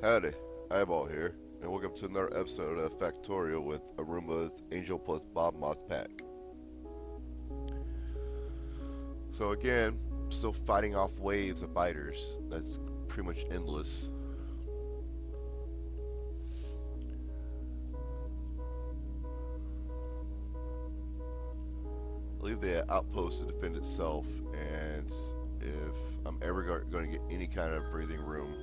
Howdy, Ayebawl here, and welcome to another episode of Factorio with Arumba's Angel plus Bob Moss pack. So again, still fighting off waves of biters. That's pretty much endless. Leave the outpost to defend itself, and if I'm ever going to get any kind of breathing room,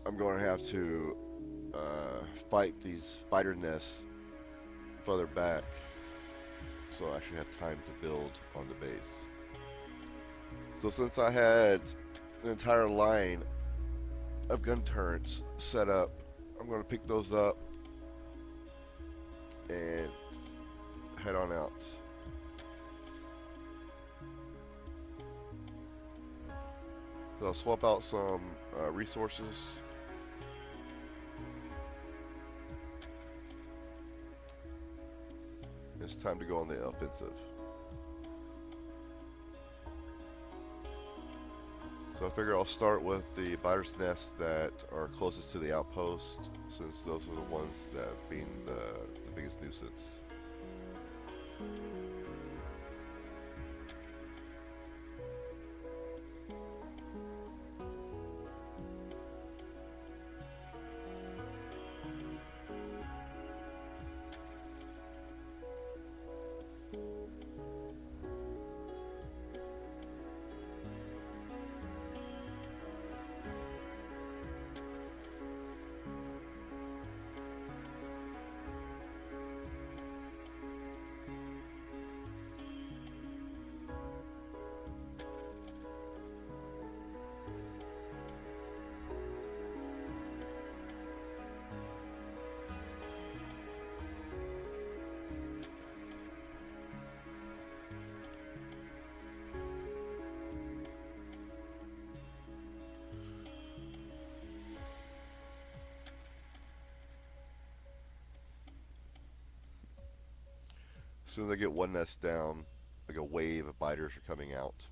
I'm going to have to fight these spider nests further back, so I actually have time to build on the base. So since I had an entire line of gun turrets set up, I'm going to pick those up and head on out. So I'll swap out some resources. It's time to go on the offensive. So I figure I'll start with the biters' nests that are closest to the outpost, since those are the ones that have been the biggest nuisance. As soon as I get one nest down, like a wave of biters are coming out.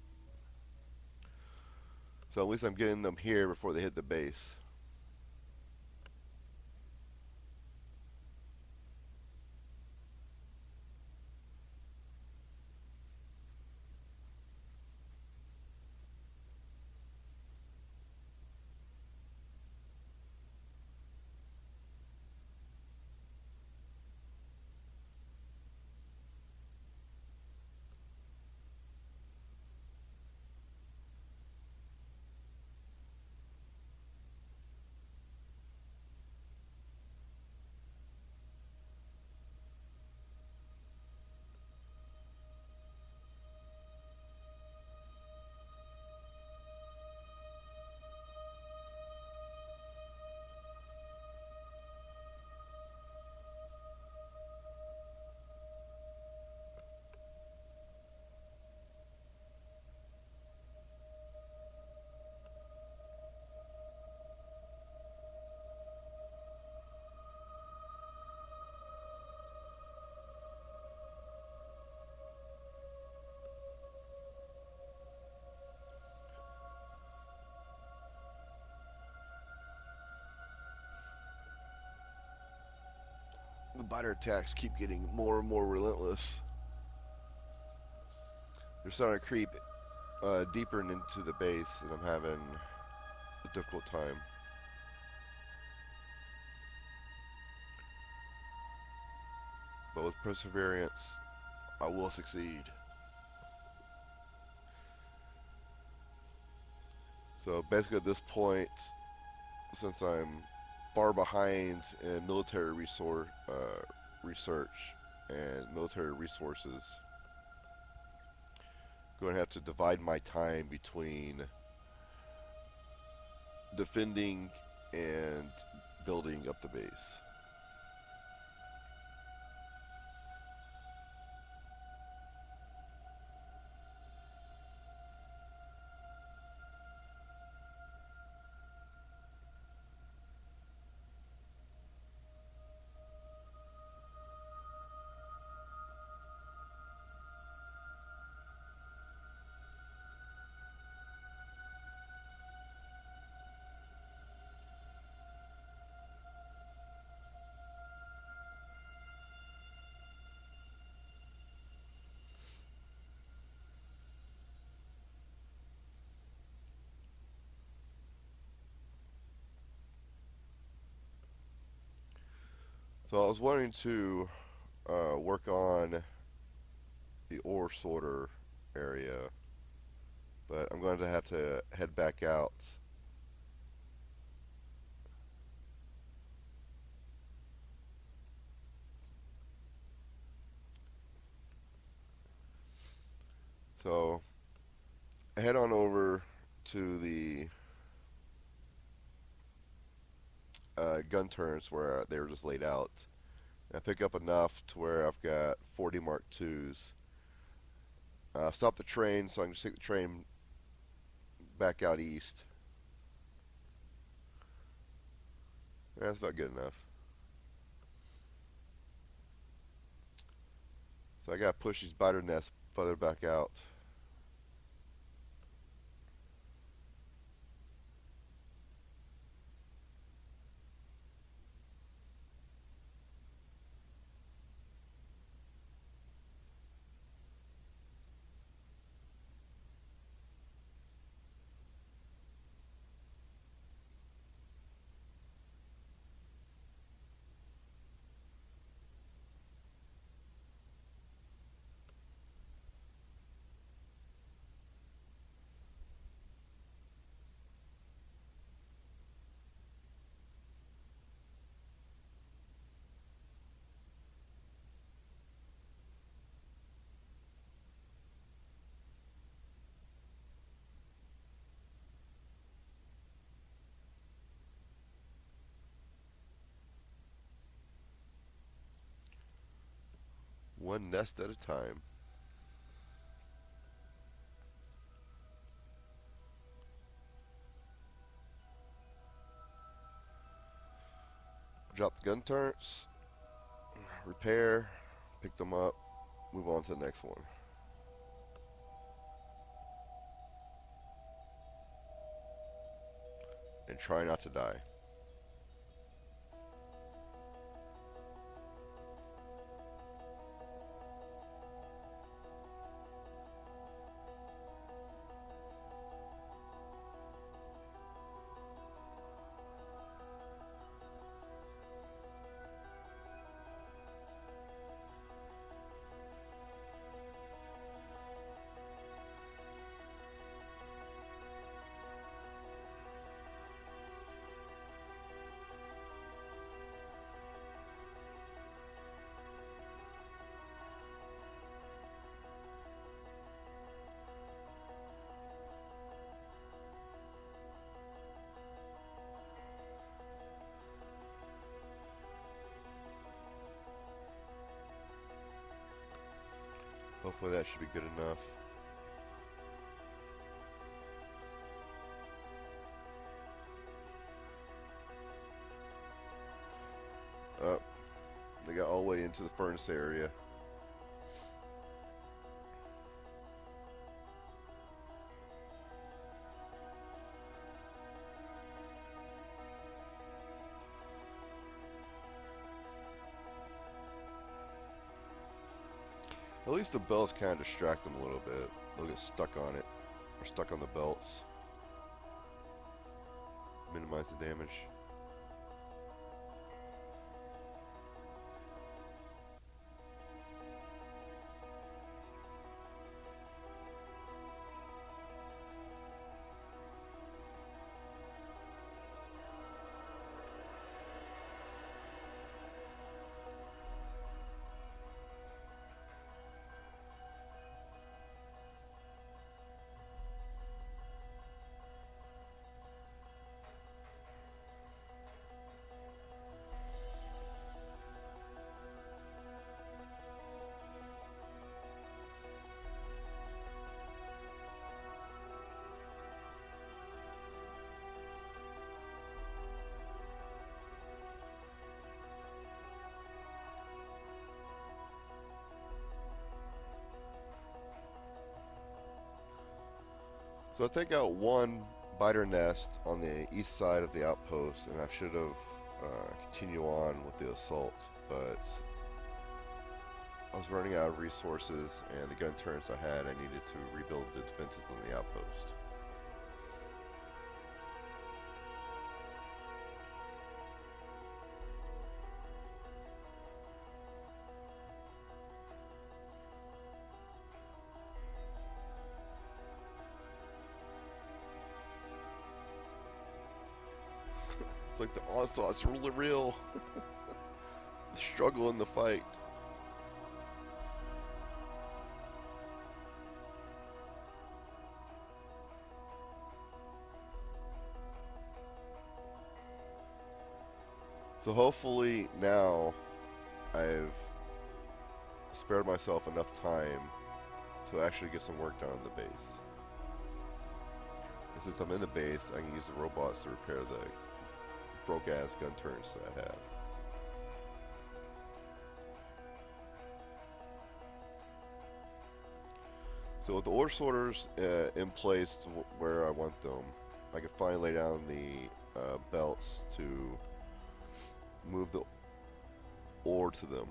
So at least I'm getting them here before they hit the base. The biter attacks keep getting more and more relentless. They're starting to creep deeper into the base, and I'm having a difficult time. But with perseverance, I will succeed. So basically at this point, since I'm far behind in military research and military resources, I'm going to have to divide my time between defending and building up the base. So I was wanting to work on the ore sorter area, but I'm going to have to head back out. So I head on over to the gun turrets where they were just laid out. I pick up enough to where I've got 40 Mark IIs. Stop the train so I can just take the train back out east. That's about good enough. So I gotta push these spider nests further back out. One nest at a time. Drop the gun turrets, repair, pick them up, move on to the next one. And try not to die. Hopefully that should be good enough. Up. They got all the way into the furnace area. At least the belts kind of distract them a little bit. They'll get stuck on it, or stuck on the belts. Minimize the damage. So I take out one biter nest on the east side of the outpost, and I should have continued on with the assault, but I was running out of resources, and the gun turrets I had, I needed to rebuild the defenses on the outpost. like the onslaught's really real. The struggle in the fight. So hopefully now I've spared myself enough time to actually get some work done on the base. And since I'm in the base, I can use the robots to repair the broke-ass gun turrets that I have. So with the ore sorters in place to where I want them, I can finally lay down the belts to move the ore to them.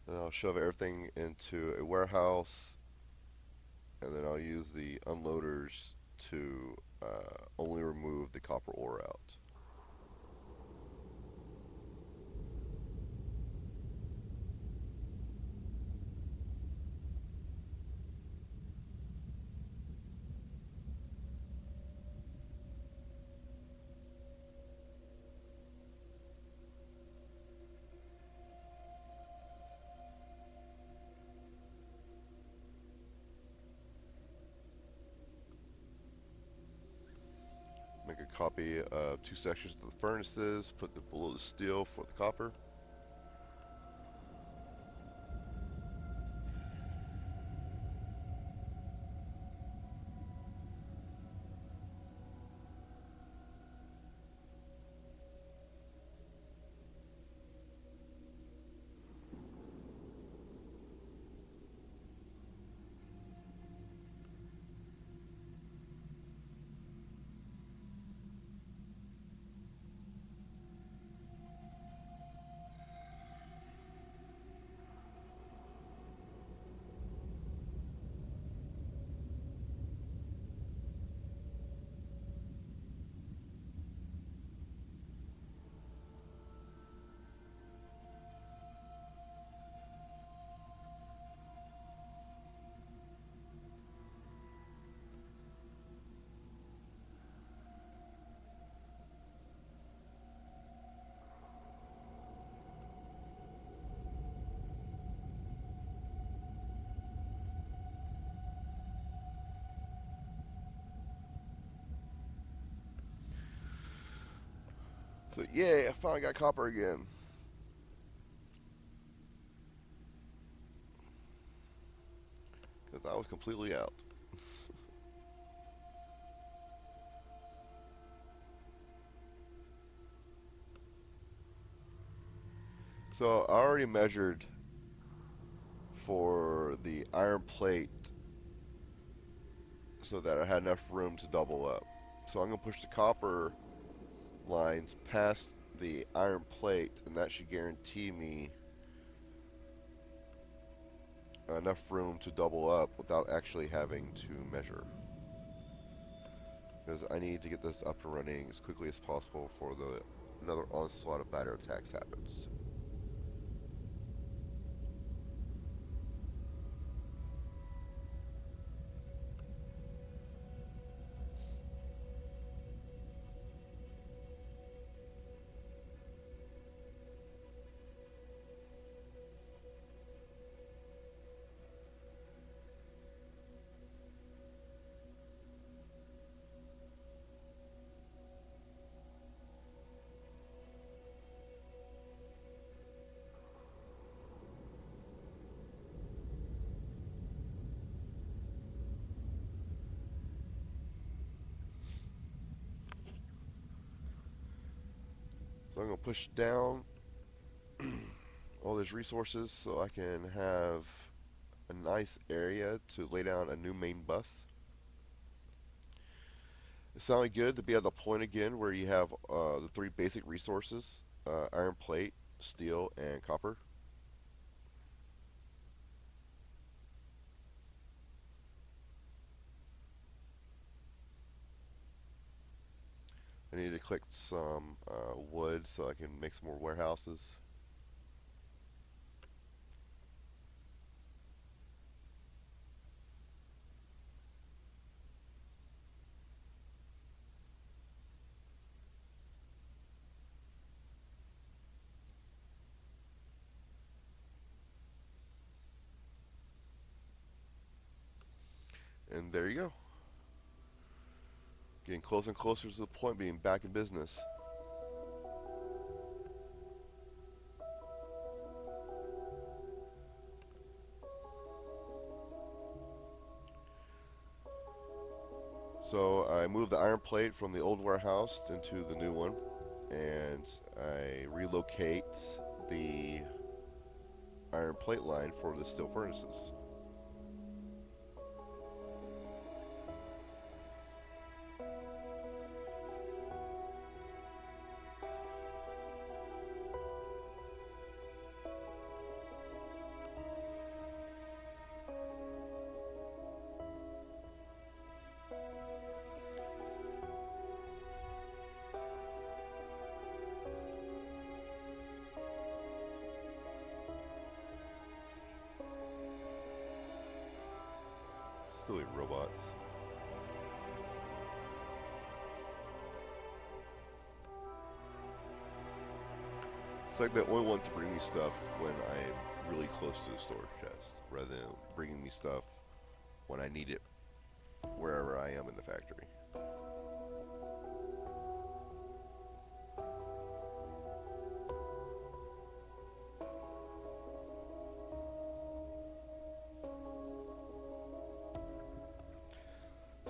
Then I'll shove everything into a warehouse, and then I'll use the unloaders to only remove the copper ore out. Make a copy of 2 sections of the furnaces, put the below the steel for the copper. So yay, I finally got copper again. Because I was completely out. So I already measured for the iron plate so that I had enough room to double up. So I'm going to push the copper lines past the iron plate, and that should guarantee me enough room to double up without actually having to measure. Because I need to get this up and running as quickly as possible before another onslaught of battery attacks happens. So I'm going to push down all these resources so I can have a nice area to lay down a new main bus. It sounded good to be at the point again where you have the three basic resources, iron plate, steel, and copper. I need to collect some wood so I can make some more warehouses. And there you go. Getting closer and closer to the point of being back in business. So I moved the iron plate from the old warehouse into the new one, and I relocate the iron plate line for the steel furnaces. Silly robots. It's like they only want to bring me stuff when I'm really close to the storage chest, rather than bringing me stuff when I need it wherever I am in the factory.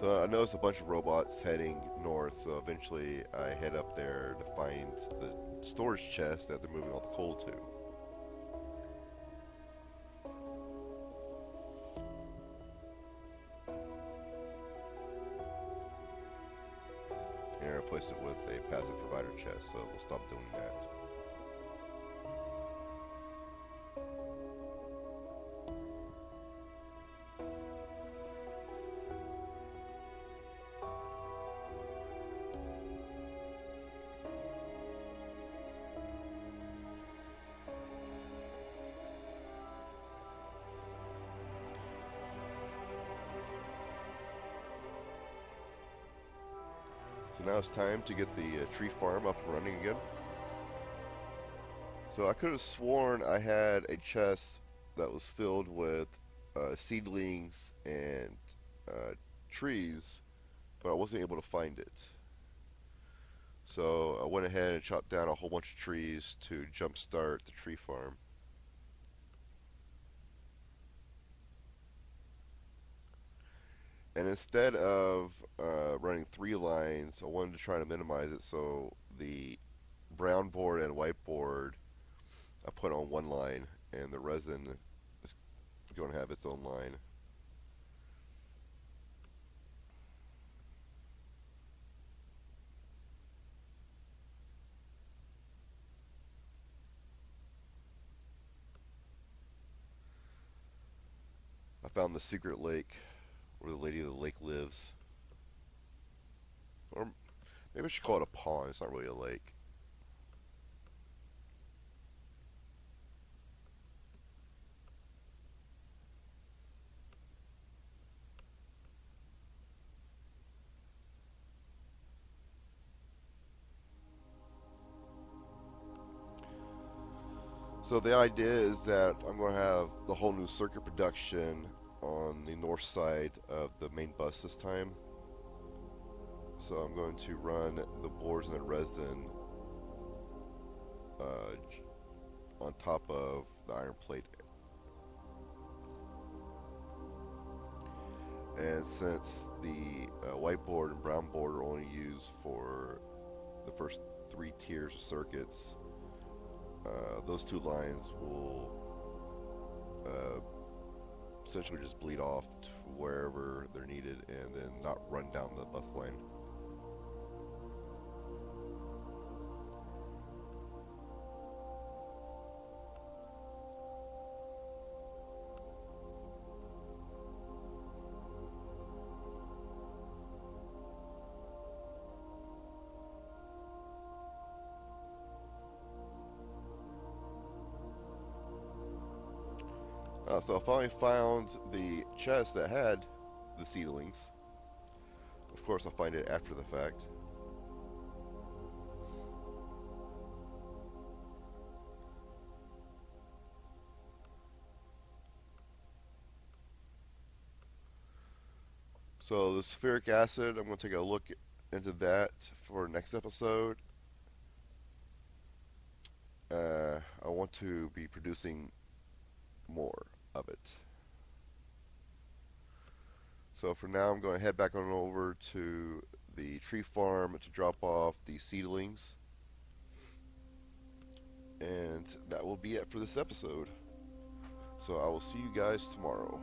So I noticed a bunch of robots heading north, so eventually I head up there to find the storage chest that they're moving all the coal to. And I replace it with a passive provider chest, so we'll stop doing that. So now it's time to get the tree farm up and running again. So I could have sworn I had a chest that was filled with seedlings and uh, trees, but I wasn't able to find it. So I went ahead and chopped down a whole bunch of trees to jumpstart the tree farm. And instead of running 3 lines, I wanted to try to minimize it, so the brown board and white board I put on 1 line, and the resin is going to have its own line. I found the secret lake where the lady of the lake lives. Or maybe I should call it a pond, it's not really a lake. So the idea is that I'm going to have the whole new circuit production on the north side of the main bus this time. So I'm going to run the boards and the resin on top of the iron plate. And since the white board and brown board are only used for the first 3 tiers of circuits, those 2 lines will essentially just bleed off to wherever they're needed and then not run down the bus line. So I finally found the chest that had the seedlings. Of course, I'll find it after the fact. So the sulfuric acid, I'm going to take a look into that for next episode. I want to be producing more of it. So for now, I'm going to head back on over to the tree farm to drop off the seedlings. And that will be it for this episode. So I will see you guys tomorrow.